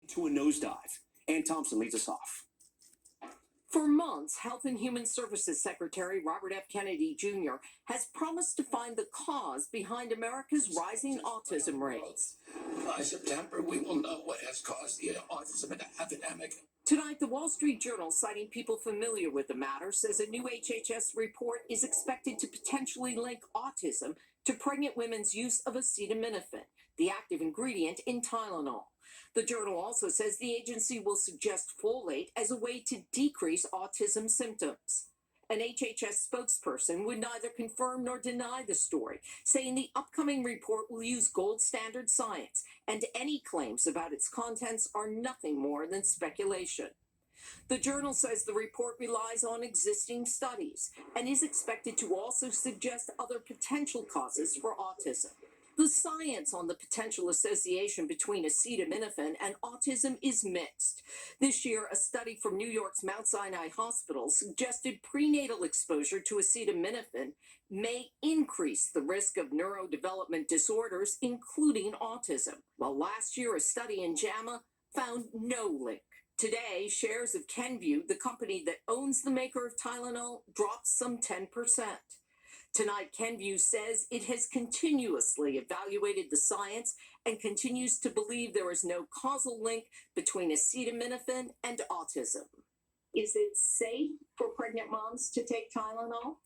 to a nosedive. Ann Thompson leads us off. For months, Health and Human Services Secretary Robert F. Kennedy Jr. has promised to find the cause behind America's rising autism rates. By September, we will know what has caused the autism epidemic. Tonight, the Wall Street Journal, citing people familiar with the matter, says a new HHS report is expected to potentially link autism to pregnant women's use of acetaminophen, the active ingredient in Tylenol. The journal also says the agency will suggest folate as a way to decrease autism symptoms. An HHS spokesperson would neither confirm nor deny the story, saying the upcoming report will use gold standard science, and any claims about its contents are nothing more than speculation. The journal says the report relies on existing studies and is expected to also suggest other potential causes for autism. The science on the potential association between acetaminophen and autism is mixed. This year, a study from New York's Mount Sinai Hospital suggested prenatal exposure to acetaminophen may increase the risk of neurodevelopment disorders, including autism, while last year a study in JAMA found no link. Today, shares of Kenvue, the company that owns the maker of Tylenol, dropped some 10%. Tonight, Kenvue says it has continuously evaluated the science and continues to believe there is no causal link between acetaminophen and autism. Is it safe for pregnant moms to take Tylenol?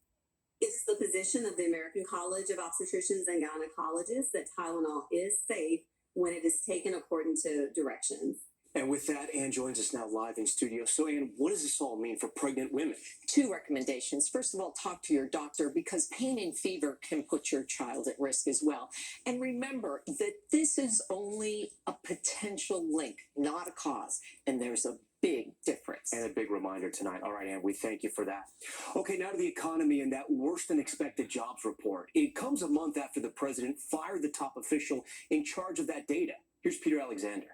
It's the position of the American College of Obstetricians and Gynecologists that Tylenol is safe when it is taken according to directions. And with that, Ann joins us now live in studio. So, Ann, what does this all mean for pregnant women? Two recommendations. First of all, talk to your doctor because pain and fever can put your child at risk as well. And remember that this is only a potential link, not a cause. And there's a big difference. And a big reminder tonight. All right, Ann, we thank you for that. Okay, now to the economy and that worse than expected jobs report. It comes a month after the president fired the top official in charge of that data. Here's Peter Alexander.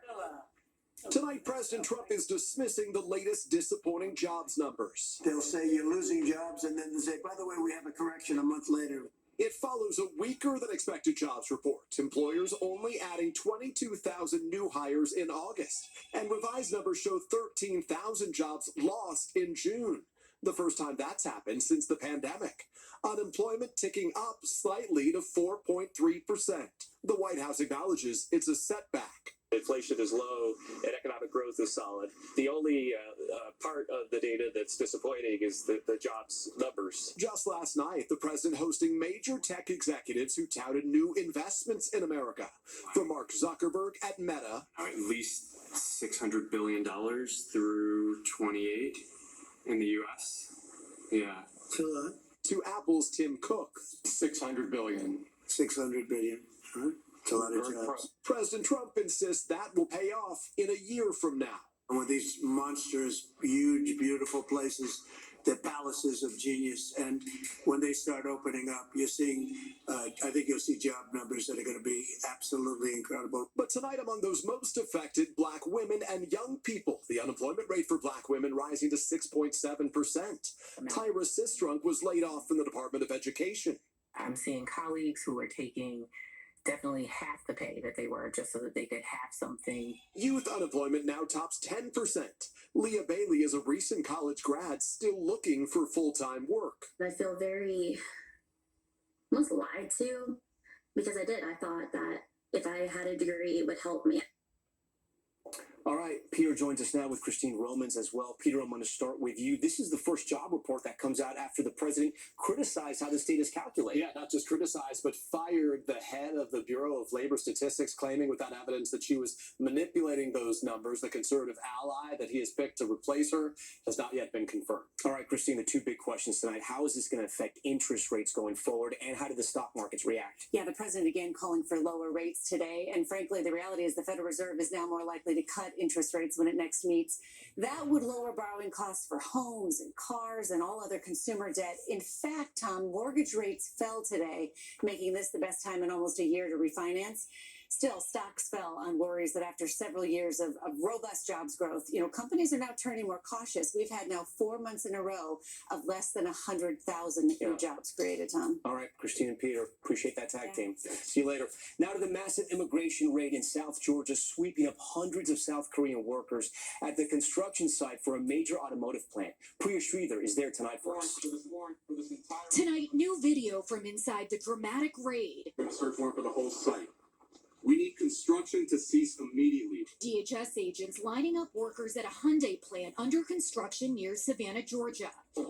Tonight, President Trump is dismissing the latest disappointing jobs numbers. They'll say you're losing jobs, and then they'll say, by the way, we have a correction a month later. It follows a weaker than expected jobs report. Employers only adding 22,000 new hires in August. And revised numbers show 13,000 jobs lost in June. The first time that's happened since the pandemic. Unemployment ticking up slightly to 4.3%. The White House acknowledges it's a setback. Inflation is low and economic growth is solid. The only part of the data that's disappointing is the jobs numbers. Just last night, the president hosting major tech executives who touted new investments in America. From Mark Zuckerberg at Meta. At least $600 billion through 28 in the U.S. Yeah. To Apple's Tim Cook. 600 billion. 600 billion. Huh? It's a lot of jobs. President Trump insists that will pay off in a year from now. And with these monstrous, huge, beautiful places, the palaces of genius, and when they start opening up, you're seeing, I think you'll see job numbers that are going to be absolutely incredible. But tonight, among those most affected, Black women and young people, the unemployment rate for Black women rising to 6.7%. Tyra Sistrunk was laid off from the Department of Education. I'm seeing colleagues who are taking definitely half the pay that they were just so that they could have something. Youth unemployment now tops 10%. Leah Bailey is a recent college grad still looking for full-time work. I feel very almost lied to because I thought that if I had a degree, it would help me. All right, Peter joins us now with Christine Romans as well. Peter, I'm going to start with you. This is the first job report that comes out after the president criticized how this data is calculated. Yeah, not just criticized, but fired the head of the Bureau of Labor Statistics, claiming without evidence that she was manipulating those numbers. The conservative ally that he has picked to replace her has not yet been confirmed. All right, Christine, the two big questions tonight. How is this going to affect interest rates going forward, and how did the stock markets react? Yeah, the president again calling for lower rates today. And frankly, the reality is the Federal Reserve is now more likely to cut interest rates when it next meets. That would lower borrowing costs for homes and cars and all other consumer debt. In fact, Tom, mortgage rates fell today, making this the best time in almost a year to refinance. Still, stocks fell on worries that after several years of robust jobs growth, companies are now turning more cautious. We've had now 4 months in a row of less than 100,000 new jobs created, Tom. All right, Christine and Peter, appreciate that tag team. See you later. Now to the massive immigration raid in South Georgia, sweeping up hundreds of South Korean workers at the construction site for a major automotive plant. Priya Sridhar is there tonight for us. Tonight, new video from inside the dramatic raid. Search warrant for the whole site. We need construction to cease immediately. DHS agents lining up workers at a Hyundai plant under construction near Savannah, Georgia. If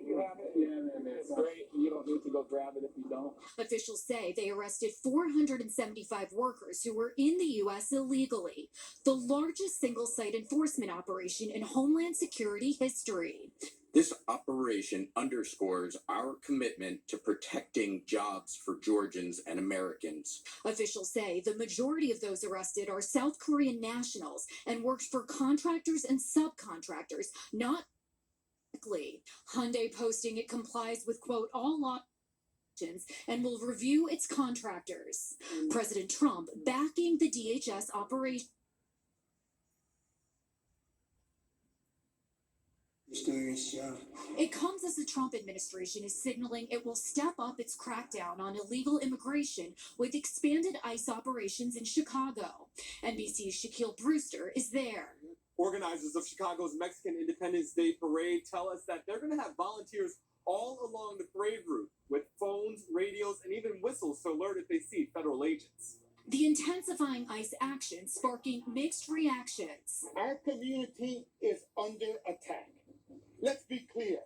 you have it, yeah, it's great. You don't need to go grab it if you don't. Officials say they arrested 475 workers who were in the U.S. illegally, the largest single-site enforcement operation in Homeland Security history. This operation underscores our commitment to protecting jobs for Georgians and Americans. Officials say the majority of those arrested are South Korean nationals and worked for contractors and subcontractors, not directly. Hyundai posting it complies with, quote, all law and will review its contractors. President Trump backing the DHS operation. He's doing his job. It comes as the Trump administration is signaling it will step up its crackdown on illegal immigration with expanded ICE operations in Chicago. NBC's Shaquille Brewster is there. Organizers of Chicago's Mexican Independence Day Parade tell us that they're going to have volunteers all along the parade route with phones, radios, and even whistles to alert if they see federal agents. The intensifying ICE action sparking mixed reactions. Our community is under attack. Let's be clear.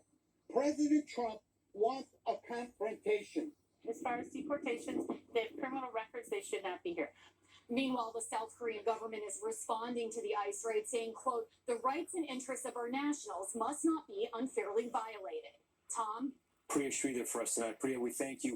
President Trump wants a confrontation. As far as deportations, they have criminal records, they should not be here. Meanwhile, the South Korean government is responding to the ICE raid, saying, quote, the rights and interests of our nationals must not be unfairly violated. Tom? Priya Sridhar for us tonight. Priya, we thank you.